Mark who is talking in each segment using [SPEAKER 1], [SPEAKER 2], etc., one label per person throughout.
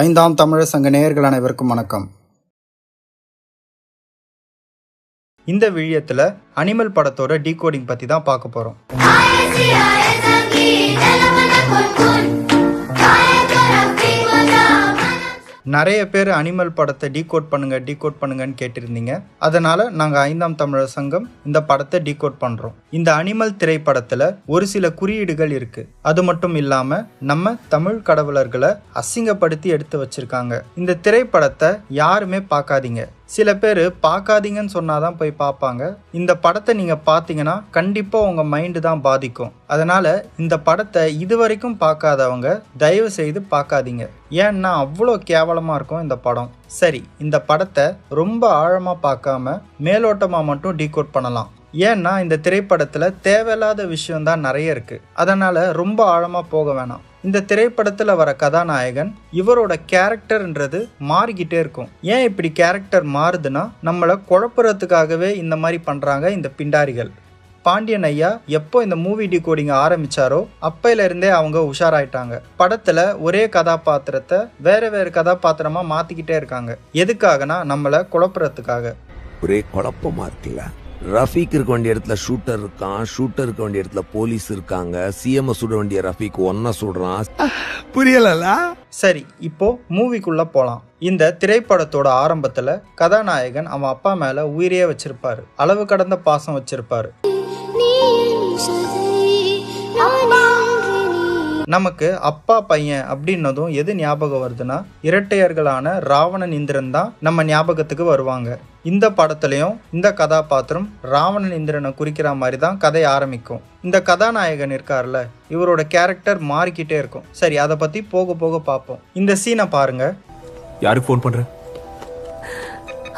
[SPEAKER 1] ஐந்தாம் தமிழர் சங்க நேயர்கள் அனைவருக்கும் வணக்கம். இந்த வீடியோத்தில் அனிமல் படத்தோட டீகோடிங் பற்றி தான் பார்க்க போகிறோம். நிறைய பேர் அனிமல் படத்தை டீகோட் பண்ணுங்கன்னு கேட்டிருந்தீங்க. அதனால நாங்கள் ஐந்தாம் தமிழர் சங்கம் இந்த படத்தை டீகோட் பண்ணுறோம். இந்த அனிமல் திரைப்படத்தில் ஒரு சில குறியீடுகள் இருக்கு. அது மட்டும் இல்லாமல் நம்ம தமிழ் கடவுளர்களை அசிங்கப்படுத்தி எடுத்து வச்சிருக்காங்க. இந்த திரைப்படத்தை யாருமே பார்க்காதீங்க. சில பேர் பார்க்காதீங்கன்னு சொன்னாதான் போய் பார்ப்பாங்க. இந்த படத்தை நீங்கள் பார்த்தீங்கன்னா கண்டிப்பாக உங்கள் மைண்டு தான் பாதிக்கும். அதனால் இந்த படத்தை இதுவரைக்கும் பார்க்காதவங்க தயவு செய்து பார்க்காதீங்க. ஏன்னா அவ்வளோ கேவலமாக இருக்கும் இந்த படம். சரி, இந்த படத்தை ரொம்ப ஆழமாக பார்க்காம மேலோட்டமாக மட்டும் டீகோட் பண்ணலாம். ஏன்னா இந்த திரைப்படத்தில் தேவையில்லாத விஷயம்தான் நிறைய இருக்குது. அதனால் ரொம்ப ஆழமாக போக வேணாம். இந்த திரைப்படத்தில் வர கதாநாயகன் இவரோட கேரக்டர்ன்றது மாறிக்கிட்டே இருக்கும். ஏன் இப்படி கேரக்டர் மாறுதுன்னா நம்மளை குழப்புறதுக்காகவே இந்த மாதிரி பண்ணுறாங்க இந்த பிண்டாரிகள். பாண்டியன் ஐயா எப்போ இந்த மூவி டீகோடிங் ஆரம்பிச்சாரோ அப்பையிலிருந்தே அவங்க உஷாராயிட்டாங்க. படத்துல ஒரே கதாபாத்திரத்தை வேற கதாபாத்திரமா மாத்திக்கிட்டே இருக்காங்க. எதுக்காகனா நம்மளை குழப்புறதுக்காக.
[SPEAKER 2] ஒரே குழப்பமா இருக்குல்ல. ரஃபீக் இருக்க வேண்டிய இடத்துல ஷூட்டர் இருக்கான், ஷூட்டர் இருக்க வேண்டிய இடத்துல போலீஸ் இருக்காங்க. சிஎம் சுட வேண்டிய ரஃபீக் ஒன்ன சுடுறான். புரியல.
[SPEAKER 1] சரி, இப்போ மூவிக்குள்ள போலாம். இந்த திரைப்படத்தோட ஆரம்பத்துல கதாநாயகன் அவன் அப்பா மேல உயிரையே வச்சிருப்பாரு. அளவு கடந்த பாசம் வச்சிருப்பாரு. நமக்கு அப்பா பையன் அப்படின்னதும் எது ஞாபகம் வருதுன்னா இரட்டையர்களான ராவணன் இந்திரன் தான் நம்ம ஞாபகத்துக்கு வருவாங்க. இந்த படத்துலயும் இந்த கதாபாத்திரம் ராவணன் இந்திரனை குறிக்கிற மாதிரி தான் கதை ஆரம்பிக்கும். இந்த கதாநாயகன் இருக்கார்ல, இவரோட கேரக்டர் மாறிக்கிட்டே இருக்கும். சரி, அதை பத்தி போக போக பார்ப்போம். இந்த சீனை பாருங்க.
[SPEAKER 3] யாருக்கு ஃபோன் பண்ற?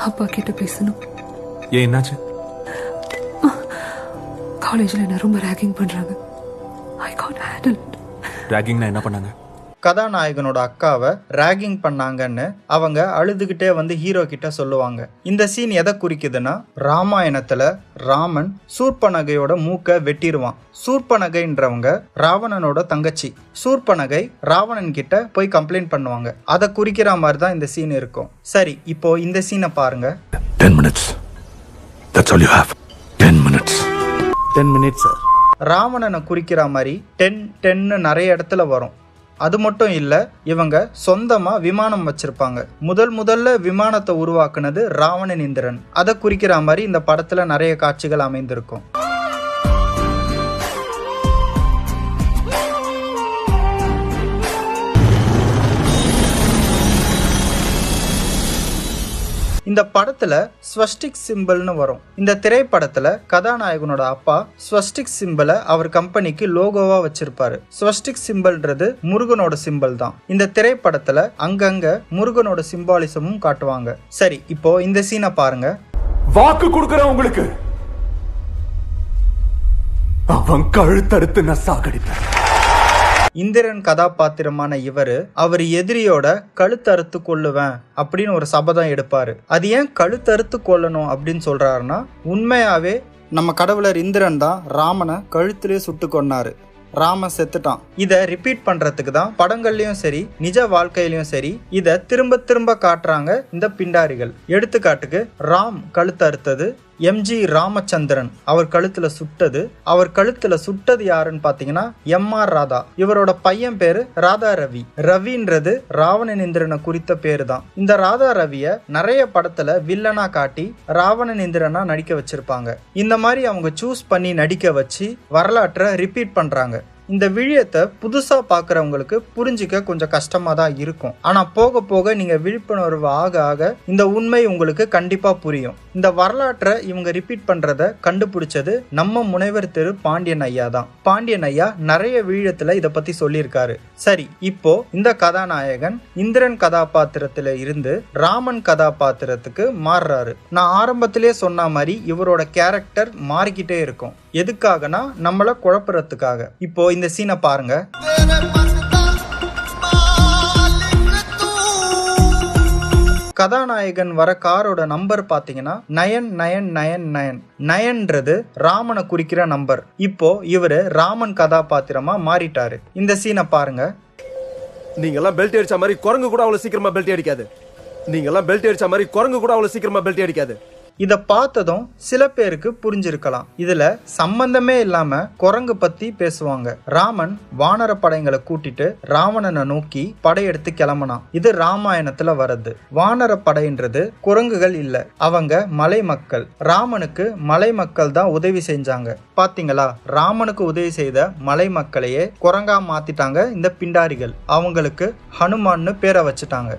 [SPEAKER 4] அப்பா கிட்ட பேசணும்.
[SPEAKER 3] ஏன், என்னாச்சு?
[SPEAKER 4] காலேஜ்ல என்ன ரொம்ப ராகிங் பண்றாங்க. I can't handle it.
[SPEAKER 3] ராகிங்னா என்ன பண்ணாங்க?
[SPEAKER 1] கதாநாயகனோட அக்காவை ராகிங் பண்ணாங்கன்னு அவங்க அழுதுகிட்டே வந்து ஹீரோ கிட்ட சொல்லுவாங்க. இந்த சீன் எதை குறிக்குதுன்னா, ராமாயணத்துல ராமன் சூர்பனகையோட மூக்க வெட்டிடுவான். சூர்பனகைன்றவங்க ராவணனோட தங்கச்சி. சூர்பனகை ராவணன் கிட்ட போய் கம்ப்ளைண்ட் பண்ணுவாங்க. அதை குறிக்கிற மாதிரி தான் இந்த சீன் இருக்கும். சரி, இப்போ இந்த சீனை பாருங்க.
[SPEAKER 3] 10 minutes. That's all you have. 10 minutes. 10 minutes, sir.
[SPEAKER 1] ராவணனை குறிக்கிற மாதிரி 10 நிறைய இடத்துல வரும். அது மட்டும் இல்ல, இவங்க சொந்தமா விமானம் வச்சிருப்பாங்க. முதல்ல விமானத்தை உருவாக்குனது ராவணன் இந்திரன். அதை குறிக்கிற மாதிரி இந்த படத்துல நிறைய காட்சிகள் அமைந்திருக்கும். இந்த படத்துல ஸ்வஸ்டிக் சிம்பிள்னு வரும். இந்த திரைப்படத்துல கதாநாயகனோட அப்பா ஸ்வஸ்டிக் சிம்பிளை அவர் கம்பெனிக்கு லோகோவா வச்சிருப்பாரு. ஸ்வஸ்டிக் சிம்பிள்ன்றது முருகனோட சிம்பிள் தான். இந்த திரைப்படத்துல அங்கங்க முருகனோட சிம்பாலிசமும் காட்டுவாங்க. சரி, இப்போ இந்த சீனை பாருங்க.
[SPEAKER 3] வாக்கு கொடுக்கிற உங்களுக்கு அவன் கழுத்தறுத்து நான் சாகடிப்பேன்.
[SPEAKER 1] இந்திரன் கதாபாத்திரமான அவர் எதிரியோட கழுத்தறுத்து கொள்ளுவேன் அப்படின்னு ஒரு சபதம் எடுப்பாரு. அது ஏன் கழுத்தறுத்து கொள்ளணும் அப்படின்னு சொல்றாருன்னா, உண்மையாவே நம்ம கடவுளர் இந்திரன் தான் ராமனை கழுத்திலே சுட்டு கொன்னாரு. ராமன் செத்துட்டான். இதை ரிப்பீட் பண்றதுக்கு தான் படங்கள்லயும் சரி நிஜ வாழ்க்கையிலயும் சரி இதை திரும்ப காட்டுறாங்க இந்த பிண்டாரிகள். எடுத்துக்காட்டுக்கு, ராம் கழுத்து அறுத்தது எம்ஜி ராமச்சந்திரன் அவர் கழுத்துல சுட்டது. அவர் கழுத்துல சுட்டது யாருன்னு பாத்தீங்கன்னா எம்ஆர் ராதா. இவரோட பையன் பேரு ராதா ரவி. ரவின்றது ராவணன் இந்திரனை குறித்த பேரு தான். இந்த ராதா ரவிய நிறைய படத்துல வில்லனா காட்டி ராவணன் இந்திரனா நடிக்க வச்சிருப்பாங்க. இந்த மாதிரி அவங்க சூஸ் பண்ணி நடிக்க வச்சு வரலாற்றை ரிப்பீட் பண்றாங்க. இந்த விஷயத்தை புதுசா பாக்குறவங்களுக்கு புரிஞ்சிக்க கொஞ்சம் கஷ்டமா தான் இருக்கும். ஆனா போக போக நீங்க விழிப்புணர்வு ஆக இந்த உண்மை உங்களுக்கு கண்டிப்பா புரியும். இந்த வரலாற்றை இவங்க ரிப்பீட் பண்றத கண்டுபிடிச்சது நம்ம முனைவர் திரு பாண்டியன் ஐயா தான். பாண்டியன் ஐயா நிறைய வீழத்துல இத பத்தி சொல்லியிருக்காரு. சரி, இப்போ இந்த கதாநாயகன் இந்திரன் கதாபாத்திரத்துல இருந்து ராமன் கதாபாத்திரத்துக்கு மாறுறாரு. நான் ஆரம்பத்திலே சொன்ன மாதிரி இவரோட கேரக்டர் மாறிக்கிட்டே இருக்கும். எதுக்காகனா நம்மள குழப்புறதுக்காக. இப்போ இந்த சீனை பாருங்க. கதாநாயகன் வர காரோட நம்பர் பாத்தீங்கன்னா 9999. 9ன்றது ராமனை குறிக்கிற நம்பர். இப்போ இவரு ராமன் கதாபாத்திரமா மாறிட்டாரு. இந்த சீனை பாருங்க.
[SPEAKER 5] நீங்க எல்லாம் பெல்ட் அடிச்ச மாதிரி குரங்கு கூட அவ்வளவு சீக்கிரமா பெல்ட் அடிக்காது. நீங்க எல்லாம் பெல்ட் அடிச்ச மாதிரி குரங்கு கூட அவ்வளவு சீக்கிரமா பெல்ட் அடிக்காது.
[SPEAKER 1] இத பார்த்ததும் சில பேருக்கு புரிஞ்சிருக்கலாம். இதுல சம்பந்தமே இல்லாம குரங்கு பத்தி பேசுவாங்க. ராமன் வானர படைகளை கூட்டிட்டு ராவணனை நோக்கி படையெடுத்து கிளம்பினான். இது ராமாயணத்துல வருது. வானர படைன்றது குரங்குகள் இல்ல, அவங்க மலை மக்கள். ராமனுக்கு மலை மக்கள் தான் உதவி செஞ்சாங்க. பாத்தீங்களா, ராமனுக்கு உதவி செய்த மலை மக்களையே குரங்கா மாத்திட்டாங்க இந்த பிண்டாரிகள். அவங்களுக்கு ஹனுமான்னு பேரை வச்சுட்டாங்க.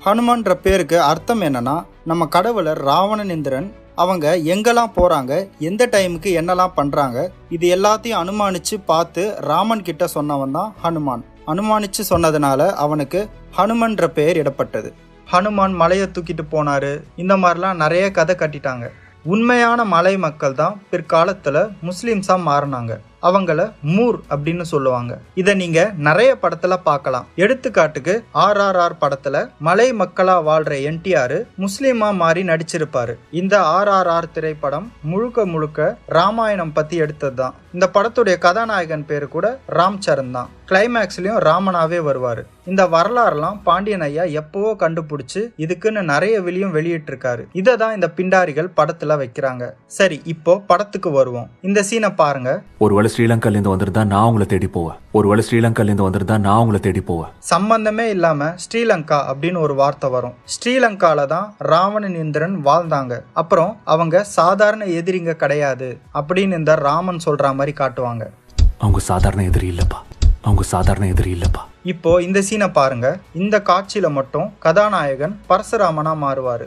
[SPEAKER 1] ஹனுமான்ற பேருக்கு அர்த்தம் என்னன்னா, நம்ம கடவுளர் ராவணன் இந்திரன் அவங்க எங்கெல்லாம் போறாங்க, எந்த டைமுக்கு என்னெல்லாம் பண்றாங்க, இது எல்லாத்தையும் அனுமானிச்சு பார்த்து ராமன் கிட்ட சொன்னவன் தான் ஹனுமான். அனுமானிச்சு சொன்னதுனால அவனுக்கு ஹனுமன்ற பெயர் இடப்பட்டது. ஹனுமான் மலையை தூக்கிட்டு போனாரு, இந்த மாதிரிலாம் நிறைய கதை கட்டிட்டாங்க. உண்மையான மலை மக்கள் தான் பிற்காலத்துல முஸ்லிம்ஸா மாறினாங்க. அவங்கள மூர் அப்படின்னு சொல்லுவாங்க. இதை நீங்க நிறைய படத்துல பார்க்கலாம். எடுத்துக்காட்டுக்கு RRR படத்துல மலை மக்களா வாழ்ற NTR முஸ்லிமா மாறி நடிச்சிருப்பாரு. இந்த RRR திரைப்படம் முழுக்க முழுக்க ராமாயணம் பத்தி எடுத்தது தான். இந்த படத்துடைய கதாநாயகன் பேரு கூட ராம் சரண் தான். கிளைமேக்ஸ்லயும் ராமனாவே வருவாரு. இந்த வரலாறுலாம் பாண்டியன் ஐயா எப்பவோ கண்டுபிடிச்சு இதுக்குன்னு நிறைய விலியும் வெளியிட்டு இருக்காரு. இதை தான் இந்த பிண்டாரிகள் படத்துல வைக்கிறாங்க. சரி, இப்போ படத்துக்கு வருவோம். இந்த சீனை பாருங்க.
[SPEAKER 3] ஒருவேளை ஸ்ரீலங்கால இருந்து வந்திருந்தா நான் உங்களை தேடி போவேன். ஒருவேளை ஸ்ரீலங்கால இருந்து வந்திருந்தா நான் உங்களை தேடி போவேன்.
[SPEAKER 1] சம்பந்தமே இல்லாம ஸ்ரீலங்கா அப்படின்னு ஒரு வார்த்தை வரும். ஸ்ரீலங்கால தான் ராவணன் இந்திரன் வாழ்ந்தாங்க. அப்புறம் அவங்க சாதாரண எதிரிங்க கிடையாது அப்படின்னு இந்த ராமன் சொல்ற மாதிரி காட்டுவாங்க.
[SPEAKER 3] அவங்க சாதாரண எதிரி இல்லப்பா, அவங்க சாதாரண எதிரி இல்லப்பா.
[SPEAKER 1] இப்போ இந்த சீனை பாருங்க. இந்த காட்சியில மட்டும் கதாநாயகன் பரசுராமனா மாறுவாரு.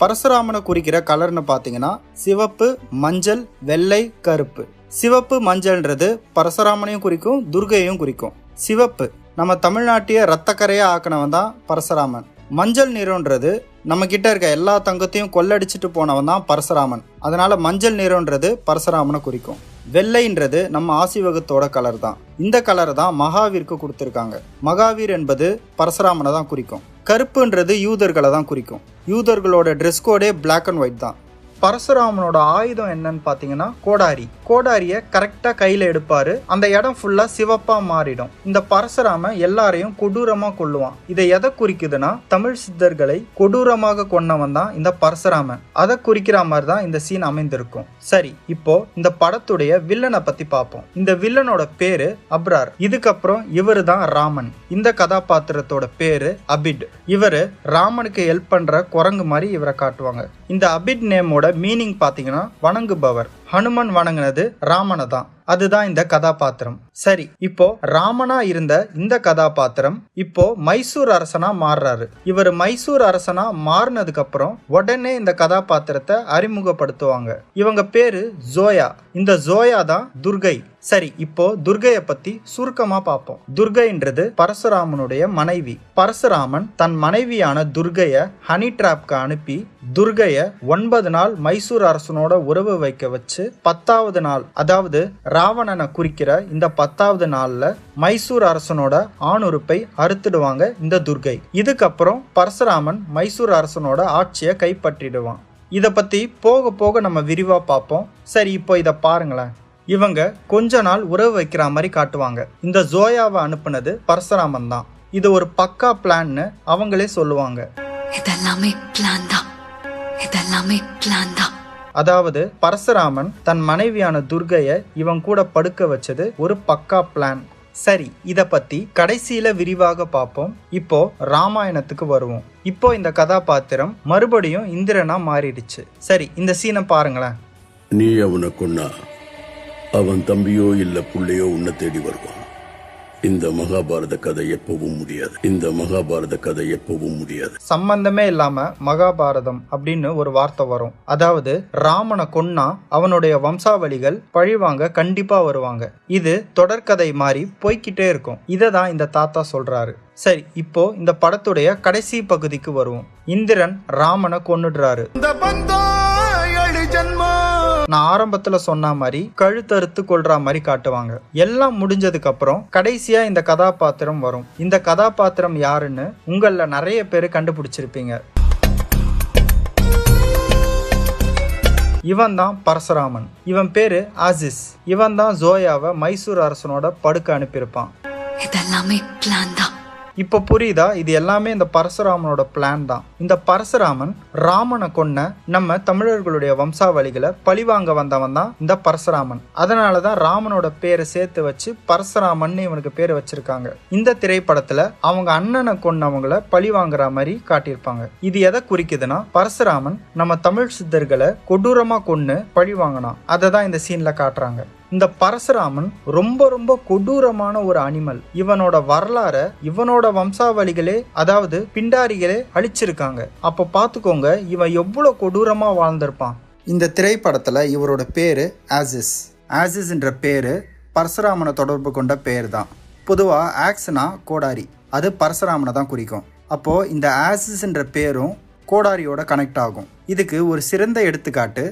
[SPEAKER 1] பரசுராமனை குறிக்கிற கலர்னு பாத்தீங்கன்னா சிவப்பு, மஞ்சள், வெள்ளை, கருப்பு. சிவப்பு மஞ்சள்ன்றது பரசுராமனையும் குறிக்கும், துர்கையையும் குறிக்கும். சிவப்பு நம்ம தமிழ்நாட்டையே ரத்தக்கரையா ஆக்கினவன் தான் பரசுராமன். மஞ்சள் நிறம்ன்றது நம்ம கிட்ட இருக்க எல்லா தங்கத்தையும் கொள்ளடிச்சிட்டு போனவன் தான் பரசுராமன். அதனால மஞ்சள் நிறம்ன்றது பரசுராமனை குறிக்கும். வெள்ளைன்றது நம்ம ஆசிவகத்தோட கலர் தான். இந்த கலரை தான் மகாவீருக்கு கொடுத்துருக்காங்க. மகாவீர் என்பது பரசுராமனை தான் குறிக்கும். கருப்புன்றது யூதர்களை தான் குறிக்கும். யூதர்களோட ட்ரெஸ் கோடே பிளாக் அண்ட் ஒயிட் தான். பரசுராமனோட ஆயுதம் என்னன்னு பாத்தீங்கன்னா கோடாரி. கோடாரிய கரெக்டா கையில எடுப்பாரு. அந்த இடம் ஃபுல்லா சிவப்பா மாறிடும். இந்த பரசுராமன் எல்லாரையும் கொடூரமா கொல்லுவான். இதை எதை குறிக்குதுன்னா, தமிழ் சித்தர்களை கொடூரமாக கொன்னவன் தான் இந்த பரசுராமன். அதை குறிக்கிற மாதிரி தான் இந்த சீன் அமைந்திருக்கும். சரி, இப்போ இந்த படத்துடைய வில்லனை பத்தி பார்ப்போம். இந்த வில்லனோட பேரு அப்ரார். இதுக்கப்புறம் இவரு தான் ராமன். இந்த கதாபாத்திரத்தோட பேரு அபிட். இவரு ராமனுக்கு ஹெல்ப் பண்ற குரங்கு மாதிரி இவரை காட்டுவாங்க. இந்த அபிட் நேமோட மீனிங் பாத்தீங்கன்னா வணங்குபவர். ஹனுமன் வணங்கினது ராமனை தான். அதுதான் இந்த கதாபாத்திரம். சரி, இப்போ ராமனா இருந்த இந்த கதாபாத்திரம் இப்போ மைசூர் அரசனா மாறுறாரு. இவர் மைசூர் அரசனா மாறினதுக்கு அப்புறம் உடனே இந்த கதாபாத்திரத்தை அறிமுகப்படுத்துவாங்க. இவங்க பேரு ஜோயா. இந்த ஜோயா தான் துர்கை. சரி, இப்போ துர்கைய பத்தி சுருக்கமா பார்ப்போம். துர்கைன்றது பரசுராமனுடைய மனைவி. பரசுராமன் தன் மனைவியான துர்கைய ஹனி டிராப்க்கு அனுப்பி துர்கைய 9 நாள் மைசூர் அரசனோட உறவு வைக்க வச்சு 10வது நாள், அதாவது ராவணனை குறிக்கிற இந்த 10வது நாள்ல மைசூர் அரசனோட ஆணுறுப்பை அறுத்துடுவாங்க இந்த துர்கை. இதுக்கப்புறம் பரசுராமன் மைசூர் அரசனோட ஆட்சியை கைப்பற்றிடுவான். இத பத்தி போக போக நம்ம விரிவா பார்ப்போம். சரி, இப்போ இத பாருங்களேன். இவங்க கொஞ்ச நாள் உறவு வைக்கிற மாதிரி காட்டுவாங்க. இந்த ஜோயாவை அனுப்புனது பரசுராமன் தான். இது ஒரு பக்கா பிளான்னு அவங்களே சொல்லுவாங்க. அதாவது பரசுராமன் தன் மனைவியான துர்கைய இவன் கூட படுக்க வச்சது ஒரு பக்கா பிளான். சரி, இத பத்தி கடைசியில விரிவாக பார்ப்போம். இப்போ ராமாயணத்துக்கு வருவோம். இப்போ இந்த கதாபாத்திரம் மறுபடியும் இந்திரனா மாறிடுச்சு. சரி, இந்த சீனை பாருங்களேன்.
[SPEAKER 6] நீ அவனை கொன்னா அவன் தம்பியோ இல்ல புள்ளையோ உன்னை தேடி வருவான். இந்த மகாபாரத கதை எப்பவும் முடியாது. இந்த மகாபாரத கதை எப்பவும் முடியாது.
[SPEAKER 1] சம்பந்தமே இல்லாம மகாபாரதம் அப்படின்னு ஒரு வார்த்தை வரும். அதாவது ராமனை கொன்னா அவனுடைய வம்சாவளிகள் பழிவாங்க கண்டிப்பா வருவாங்க. இது தொடர்கதை மாதிரி போய்கிட்டே இருக்கும். இதை தான் இந்த தாத்தா சொல்றாரு. சரி, இப்போ இந்த படத்துடைய கடைசி பகுதிக்கு வருவோம். இந்திரன் ராமனை கொன்னுடுறாரு. நான் ஆரம்பத்துல சொன்ன மாதிரி கழுத்தறுத்து கொள்ற மாதிரி காட்டுவாங்க. எல்லாம் முடிஞ்சதுக்கு அப்புறம் கடைசியா இந்த கதாபாத்திரம் வரும். இந்த கதாபாத்திரம் யாருன்னு உங்கள நிறைய பேரு கண்டுபிடிச்சிருப்பீங்க. இவன் தான் பரசுராமன். இவன் பேரு ஆசிஸ். இவன் தான் ஜோயாவை மைசூர் அரசனோட படுக்க அனுப்பியிருப்பான்.
[SPEAKER 4] இதெல்லாமே பிளான் தான்.
[SPEAKER 1] இப்ப புரியுதா? இது எல்லாமே இந்த பரசுராமனோட பிளான் தான். இந்த பரசுராமன் ராமனை கொன்ன நம்ம தமிழர்களுடைய வம்சாவளிகளை பழிவாங்க வந்தவன் தான் இந்த பரசுராமன். அதனாலதான் ராமனோட பேரை சேர்த்து வச்சு பரசுராமன் இவனுக்கு பேர் வச்சிருக்காங்க. இந்த திரைப்படத்துல அவங்க அண்ணனை கொன்னவங்களை பழிவாங்குற மாதிரி காட்டியிருப்பாங்க. இது எதை குறிக்குதுன்னா, பரசுராமன் நம்ம தமிழ் சித்தர்களை கொடூரமா கொன்னு பழி வாங்கினான். அதை தான் இந்த சீன்ல காட்டுறாங்க. இந்த பரசுராமன் ரொம்ப ரொம்ப கொடூரமான ஒரு அனிமல். இவனோட வரலாற இவனோட வம்சாவளிகளே, அதாவது பிண்டாரிகளே அழிச்சிருக்காங்க. அப்ப பாத்துக்கோங்க இவன் எவ்வளவு கொடூரமா வாழ்ந்திருப்பான். இந்த திரைப்படத்துல இவரோட பேரு ஆசிஸ். ஆசிஸ் என்ற பேரு பரசுராமனை தொடர்பு கொண்ட பேர் தான். பொதுவா ஆக்ஸ்னா கோடாரி, அது பரசுராமனை தான் குறிக்கும். அப்போ இந்த ஆசிஸ் என்ற பேரும் கோடாரியோட கனெக்ட் ஆகும். இதுக்கு ஒரு சிறந்த எடுத்துக்காட்டு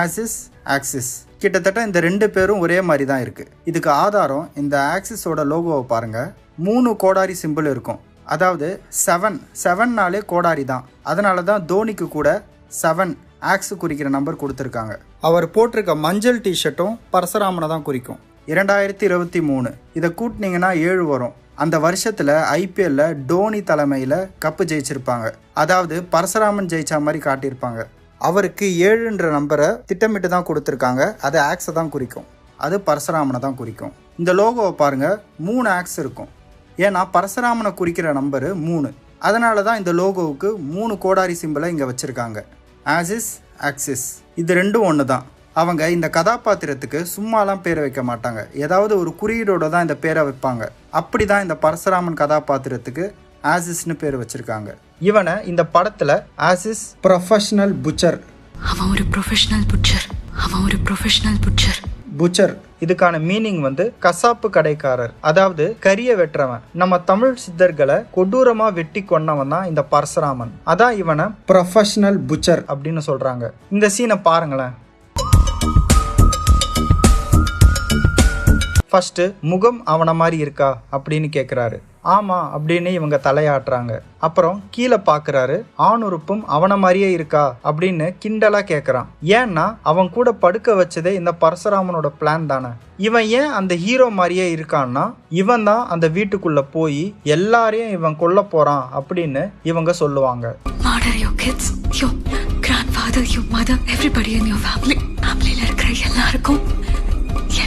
[SPEAKER 1] ஆசிஸ் ஆக்சிஸ். கிட்டத்தட்ட இந்த 2 பேரும் ஒரே மாதிரி தான் இருக்கு. இதுக்கு ஆதாரம் இந்த ஆக்சிஸோட லோகோவை பாருங்க. 3 கோடாரி சிம்பிள் இருக்கும். அதாவது 7 கோடாரி தான். அதனால தான் தோனிக்கு கூட 7 ஆக்ஸ் குறிக்கிற நம்பர் கொடுத்துருக்காங்க. அவர் போட்டிருக்க மஞ்சள் டிஷர்ட்டும் பரசுராமனை தான் குறிக்கும். 2023 இதை கூட்டினீங்கன்னா 7 வரும். அந்த வருஷத்துல IPL டோனி தலைமையில கப்பு ஜெயிச்சிருப்பாங்க. அதாவது பரசுராமன் ஜெயிச்சா மாதிரி காட்டியிருப்பாங்க. அவருக்கு 7ன்ற நம்பரை திட்டமிட்டு தான் கொடுத்துருக்காங்க. அது ஆக்ஸை தான் குறிக்கும், அது பரசுராமனை தான் குறிக்கும். இந்த லோகோவை பாருங்க, 3 ஆக்ஸ் இருக்கும். ஏன்னா பரசுராமனை குறிக்கிற நம்பரு 3. அதனால தான் இந்த லோகோவுக்கு 3 கோடாரி சிம்பிளை இங்கே வச்சிருக்காங்க. ஆசிஸ் ஆக்சிஸ் இது ரெண்டும் ஒன்று தான். அவங்க இந்த கதாபாத்திரத்துக்கு சும்மாலாம் பேரை வைக்க மாட்டாங்க. ஏதாவது ஒரு குறியீடோட தான் இந்த பேரை வைப்பாங்க. அப்படி தான் இந்த பரசுராமன் கதாபாத்திரத்துக்கு ஆசிஸ்னு பேர் வச்சிருக்காங்க. இவனை இந்த படத்துல ஆசிஸ் ப்ரொஃபஷனல் புச்சர்.
[SPEAKER 4] அவன் ஒரு ப்ரொஃபஷனல் புச்சர். அவன் ஒரு ப்ரொஃபஷனல் புச்சர்.
[SPEAKER 1] புச்சர் இதுக்கான மீனிங் கசாப்பு கடைக்காரர், அதாவது கரிய வெட்டுறவன். நம்ம தமிழ் சித்தர்களை கொடூரமா வெட்டி கொன்னவன் தான் இந்த பரசுராமன். அதான் இவனை ப்ரொஃபஷனல் புச்சர் அப்படின்னு சொல்றாங்க. இந்த சீனை பாருங்களேன். ஃபர்ஸ்ட் முகம் அவனை மாதிரி இருக்கா அப்படின்னு கேட்குறாரு. ஆமா அப்படின்னு இவங்க தலையாட்டுறாங்க. அப்புறம் கீழே பார்க்குறாரு. ஆணுறுப்பும் அவனை மாதிரியே இருக்கா அப்படின்னு கிண்டலா கேட்குறான். ஏன்னா அவன் கூட படுக்க வச்சதே இந்த பரசுராமனோட பிளான் தானே. இவன் ஏன் அந்த ஹீரோ மாதிரியே இருக்கான்னா, இவன் தான் அந்த வீட்டுக்குள்ள போய் எல்லாரையும் இவன் கொல்ல போறான் அப்படின்னு இவங்க சொல்லுவாங்க.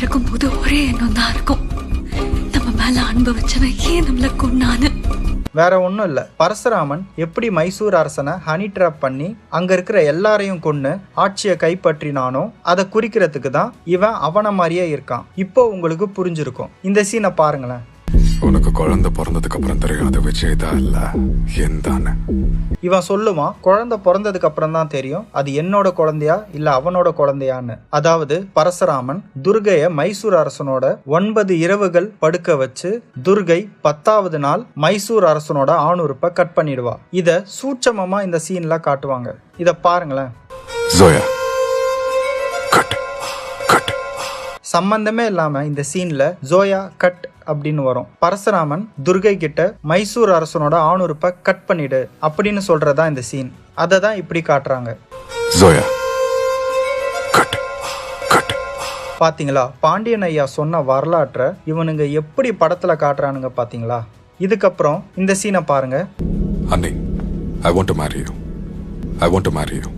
[SPEAKER 4] இருக்கும் போது ஒரே எண்ணம் தான் இருக்கும், நம்ம மேல அன்பு வச்சவன் ஏன் நம்மள கொன்னான்னு.
[SPEAKER 1] வேற ஒன்றும் இல்லை, பரசுராமன் எப்படி மைசூர் அரசனை ஹனி ட்ராப் பண்ணி அங்க இருக்கிற எல்லாரையும் கொன்னு ஆட்சியை கைப்பற்றினானோ அதை குறிக்கிறதுக்கு தான் இவன் அவனை மாதிரியே இருக்கான். இப்போ உங்களுக்கு புரிஞ்சிருக்கும். இந்த சீனை பாருங்களேன்.
[SPEAKER 3] உனக்கு குழந்தை பிறந்ததுக்கு அப்புறம் தெரியாத விஜய் தான் இல்ல எந்தானே.
[SPEAKER 1] இவன் சொல்லுவான், குழந்தை பிறந்ததுக்கு அப்புறம் தான் தெரியும் அது என்னோட குழந்தையா இல்ல அவனோட குழந்தையான்னு. அதாவது பரசுராமன் துர்கைய மைசூர் அரசனோட 9 இரவுகள் படுக்க வச்சு துர்கை 10வது நாள் மைசூர் அரசனோட ஆணுறுப்பை கட் பண்ணிடுவா. இத சூட்சமமா இந்த சீன்ல காட்டுவாங்க. இத பாருங்களேன்.
[SPEAKER 3] Joya cut cut.
[SPEAKER 1] சம்பந்தமே இல்லாம இந்த சீன்ல ஜோயா கட் அப்படின்னு வரும். பரசுராமன் துர்கை கிட்ட மைசூர் அரசனோட ஆணுறுப்பை கட் பண்ணிடு அப்படின்னு சொல்றதா இந்த சீன். அதை தான் இப்படி காட்டுறாங்க.
[SPEAKER 3] Joya cut cut.
[SPEAKER 1] பாத்தீங்களா, பாண்டியன் ஐயா சொன்ன வரலாற்றை இவனுங்க எப்படி படத்துல காட்டுறானுங்க பாத்தீங்களா. இதுக்கப்புறம் இந்த சீனை பாருங்க.
[SPEAKER 3] அண்ணி, I want to marry you. I want to marry you.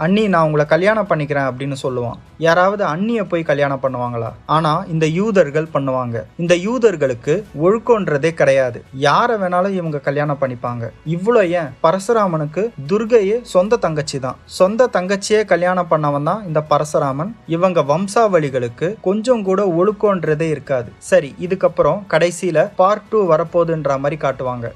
[SPEAKER 1] அண்ணி நான் உங்களை கல்யாணம் பண்ணிக்கிறேன் அப்படின்னு சொல்லுவான். யாராவது அண்ணியை போய் கல்யாணம் பண்ணுவாங்களா? ஆனா இந்த யூதர்கள் பண்ணுவாங்க. இந்த யூதர்களுக்கு ஒழுக்கம்ன்றதே கிடையாது. யாரை வேணாலும் இவங்க கல்யாணம் பண்ணிப்பாங்க. இவ்வளோ ஏன், பரசுராமனுக்கு துர்கையே சொந்த தங்கச்சி தான். சொந்த தங்கச்சியே கல்யாணம் பண்ணவன் தான் இந்த பரசுராமன். இவங்க வம்சாவளிகளுக்கு கொஞ்சம் கூட ஒழுக்கம்ன்றதே இருக்காது. சரி, இதுக்கப்புறம் கடைசியில பார்ட் 2 வரப்போகுதுன்ற மாதிரி காட்டுவாங்க.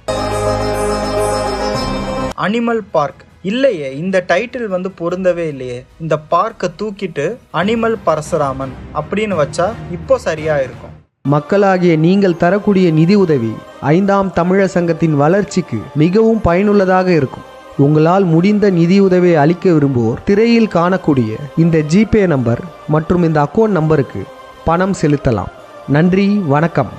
[SPEAKER 1] Animal park. இல்லையே, இந்த டைட்டில் பொருந்தவே இல்லையே. இந்த பார்க்கை தூக்கிட்டு அனிமல் பரசுராமன் அப்படின்னு வச்சா இப்போ சரியா இருக்கும்.
[SPEAKER 7] மக்களாகிய நீங்கள் தரக்கூடிய நிதி உதவி 5ஆம் தமிழர் சங்கத்தின் வளர்ச்சிக்கு மிகவும் பயனுள்ளதாக இருக்கும். உங்களால் முடிந்த நிதியுதவியை அளிக்க விரும்புவோர் திரையில் காணக்கூடிய இந்த ஜிபே நம்பர் மற்றும் இந்த அக்கௌண்ட் நம்பருக்கு பணம் செலுத்தலாம். நன்றி, வணக்கம்.